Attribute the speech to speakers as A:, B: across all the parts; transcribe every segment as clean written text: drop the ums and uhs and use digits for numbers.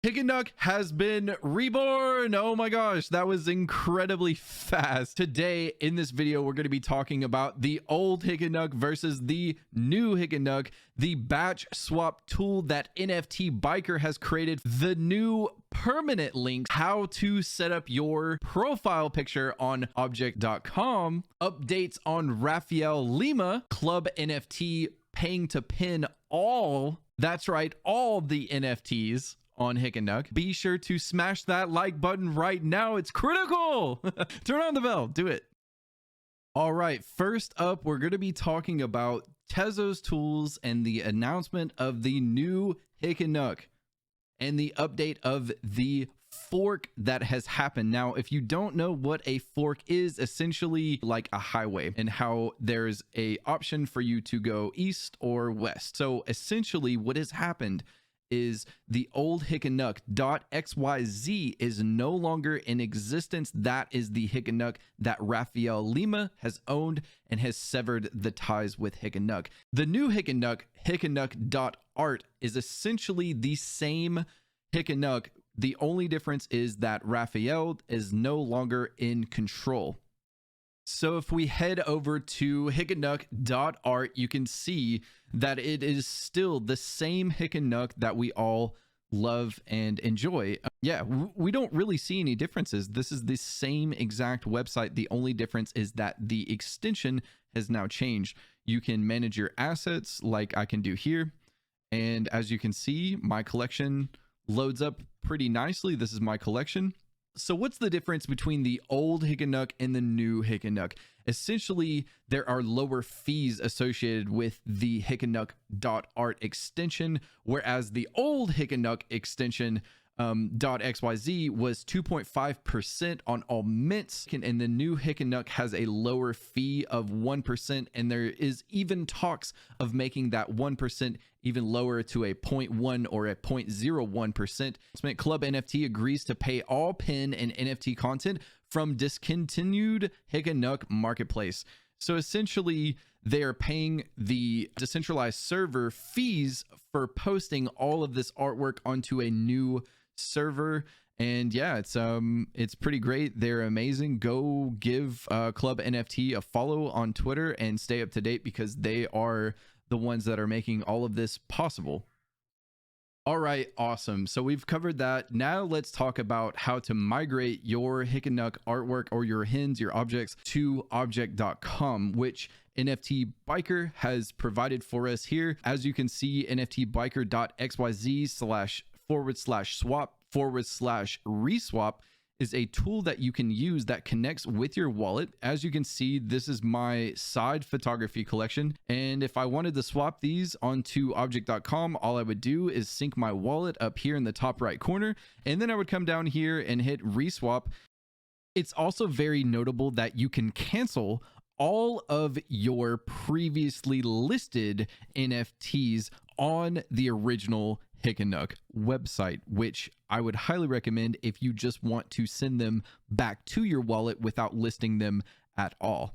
A: HICEETNUNC has been reborn. Oh my gosh, that was incredibly fast. Today in this video, we're going to be talking about the old HICEETNUNC versus the new HICEETNUNC, the batch swap tool that NFT Biker has created, the new permanent links, how to set up your profile picture on OBJKT, updates on Rafael Lima, Club NFT paying to pin all, that's right, all the NFTs on HICEETNUNC. Be sure to smash that like button right now. It's critical. Turn on the bell. Do it. All right. First up, we're going to be talking about Tezos Tools and the announcement of the new HICEETNUNC and the update of the fork that has happened. Now, if you don't know what a fork is, essentially like a highway, and how there's a option for you to go east or west. So essentially what has happened is the old HICEETNUNC.xyz is no longer in existence. That is the HICEETNUNC that Rafael Lima has owned and has severed the ties with HICEETNUNC. The new HICEETNUNC, HICEETNUNC.art, is essentially the same HICEETNUNC. The only difference is that Rafael is no longer in control. So if we head over to HICEETNUNC.art, you can see that it is still the same HICEETNUNC that we all love and enjoy. Yeah, we don't really see any differences. This is the same exact website. The only difference is that the extension has now changed. You can manage your assets like I can do here. And as you can see, my collection loads up pretty nicely. This is my collection. So what's the difference between the old HICEETNUNC and the new HICEETNUNC? Essentially, there are lower fees associated with the HICEETNUNC.art extension, whereas the old HICEETNUNC extension .xyz was 2.5% on all mints, and the new HICEETNUNC has a lower fee of 1%, and there is even talks of making that 1% even lower to a 0.1 or a 0.01%. Club NFT agrees to pay all pin and NFT content from discontinued HICEETNUNC marketplace. So essentially, they are paying the decentralized server fees for posting all of this artwork onto a new server. And yeah, it's pretty great. They're amazing. Go give Club NFT a follow on Twitter and stay up to date, because they are the ones that are making all of this possible. All right, awesome. So we've covered that. Now let's talk about how to migrate your HICEETNUNC artwork or your HENs, your objects, to OBJKT, which NFT Biker has provided for us here. As you can see, nftbiker.xyz//swap/reswap is a tool that you can use that connects with your wallet. As you can see, this is my side photography collection. And if I wanted to swap these onto OBJKT, all I would do is sync my wallet up here in the top right corner. And then I would come down here and hit reswap. It's also very notable that you can cancel all of your previously listed NFTs on the original HICEETNUNC website, which I would highly recommend if you just want to send them back to your wallet without listing them at all.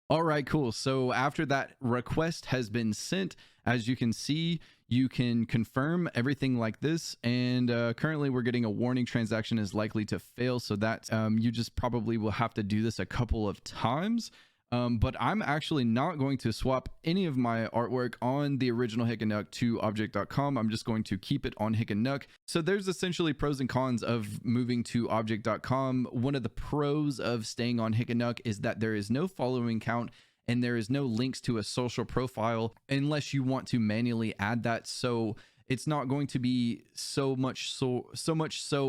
A: All right, cool. So after that request has been sent, as you can see, you can confirm everything like this. And currently we're getting a warning transaction is likely to fail. So that you just probably will have to do this a couple of times. But I'm actually not going to swap any of my artwork on the original HICEETNUNC to OBJKT. I'm just going to keep it on HICEETNUNC. So there's essentially pros and cons of moving to OBJKT. One of the pros of staying on HICEETNUNC is that there is no following count and there is no links to a social profile unless you want to manually add that. So it's not going to be so much so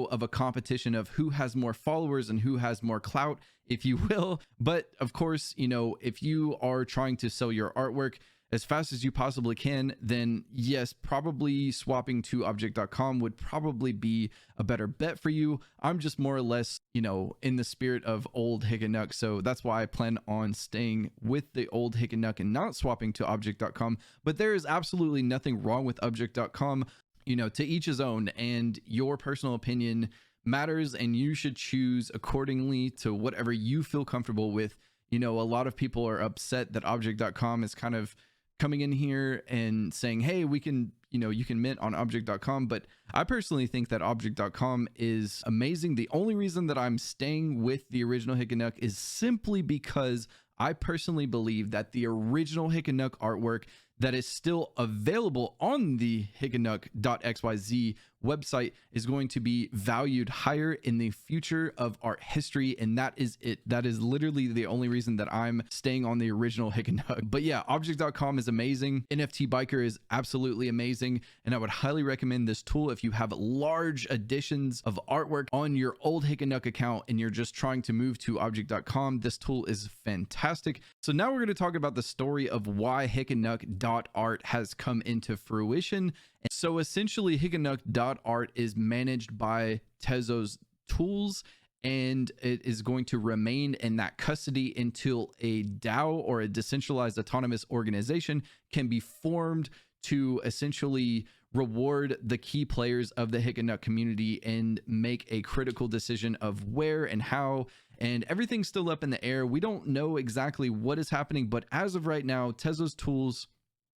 A: of a competition of who has more followers and who has more clout, if you will. But of course, you know, if you are trying to sell your artwork as fast as you possibly can, then yes, probably swapping to OBJKT would probably be a better bet for you. I'm just more or less, you know, in the spirit of old HICEETNUNC. So that's why I plan on staying with the old HICEETNUNC and not swapping to OBJKT. But there is absolutely nothing wrong with OBJKT. You know, to each his own, and your personal opinion matters, and you should choose accordingly to whatever you feel comfortable with. You know, a lot of people are upset that OBJKT is kind of coming in here and saying, hey, we can, you can mint on object.com, but I personally think that object.com is amazing. The only reason that I'm staying with the original HICEETNUNC is simply because I personally believe that the original HICEETNUNC artwork that is still available on the HICEETNUNC.xyz website is going to be valued higher in the future of art history, and that is it. That is literally the only reason that I'm staying on the original HICEETNUNC. But yeah, object.com is amazing. NFT Biker is absolutely amazing, and I would highly recommend this tool if you have large additions of artwork on your old HICEETNUNC account and you're just trying to move to object.com. This tool is fantastic. So now we're going to talk about the story of why HICEETNUNC.art has come into fruition. So essentially, HICEETNUNC.art is managed by Tezos Tools, and it is going to remain in that custody until a DAO, or a decentralized autonomous organization, can be formed to essentially reward the key players of the HICEETNUNC community and make a critical decision of where and how. And everything's still up in the air. We don't know exactly what is happening, but as of right now, Tezos Tools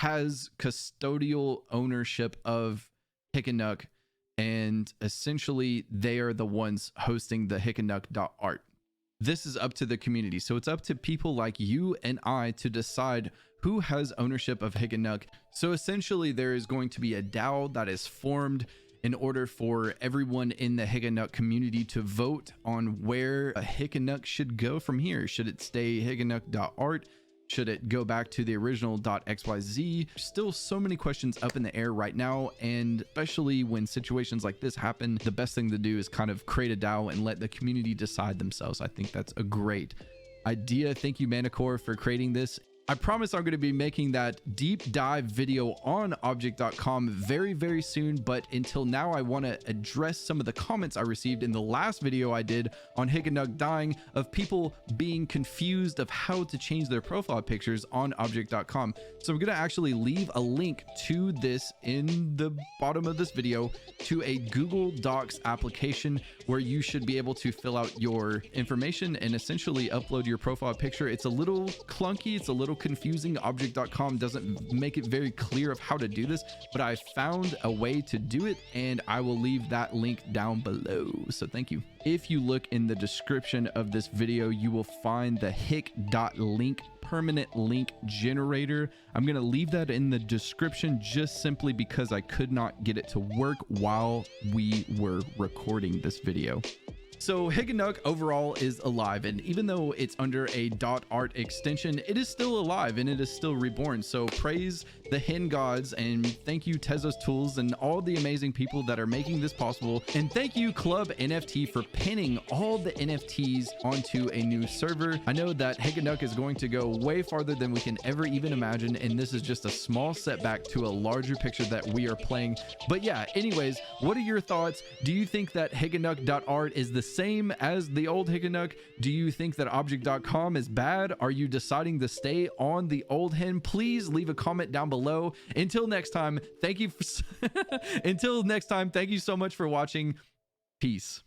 A: has custodial ownership of HICEETNUNC, and essentially they are the ones hosting the HICEETNUNC.art. This is up to the community, so it's up to people like you and I to decide who has ownership of HICEETNUNC. So essentially there is going to be a DAO that is formed in order for everyone in the HICEETNUNC community to vote on where a HICEETNUNC should go from here. Should it stay HICEETNUNC.art? Should it go back to the original .xyz? Still so many questions up in the air right now, and especially when situations like this happen, the best thing to do is kind of create a DAO and let the community decide themselves. I think that's a great idea. Thank you, Manicore, for creating this. I promise I'm going to be making that deep dive video on object.com very, very soon. But until now, I want to address some of the comments I received in the last video I did on HICEETNUNC dying, of people being confused of how to change their profile pictures on object.com. So I'm going to actually leave a link to this in the bottom of this video, to a Google Docs application where you should be able to fill out your information and essentially upload your profile picture. It's a little clunky. It's a little confusing. Object.com doesn't make it very clear of how to do this, but I found a way to do it, and I will leave that link down below. So thank you. If you look in the description of this video, you will find the hic.link permanent link generator. I'm going to leave that in the description just simply because I could not get it to work while we were recording this video. So HICEETNUNC overall is alive, and even though it's under a .art extension, it is still alive and it is still reborn. So praise the hen gods, and thank you Tezos Tools and all the amazing people that are making this possible. And thank you Club NFT for pinning all the NFTs onto a new server. I know that HICEETNUNC is going to go way farther than we can ever even imagine, and this is just a small setback to a larger picture that we are playing. But yeah, anyways, what are your thoughts? Do you think that HICEETNUNC.art is the same as the old HICEETNUNC? Do you think that object.com is bad? Are you deciding to stay on the old hen? Please leave a comment down below. Until next time, thank you thank you so much for watching. Peace.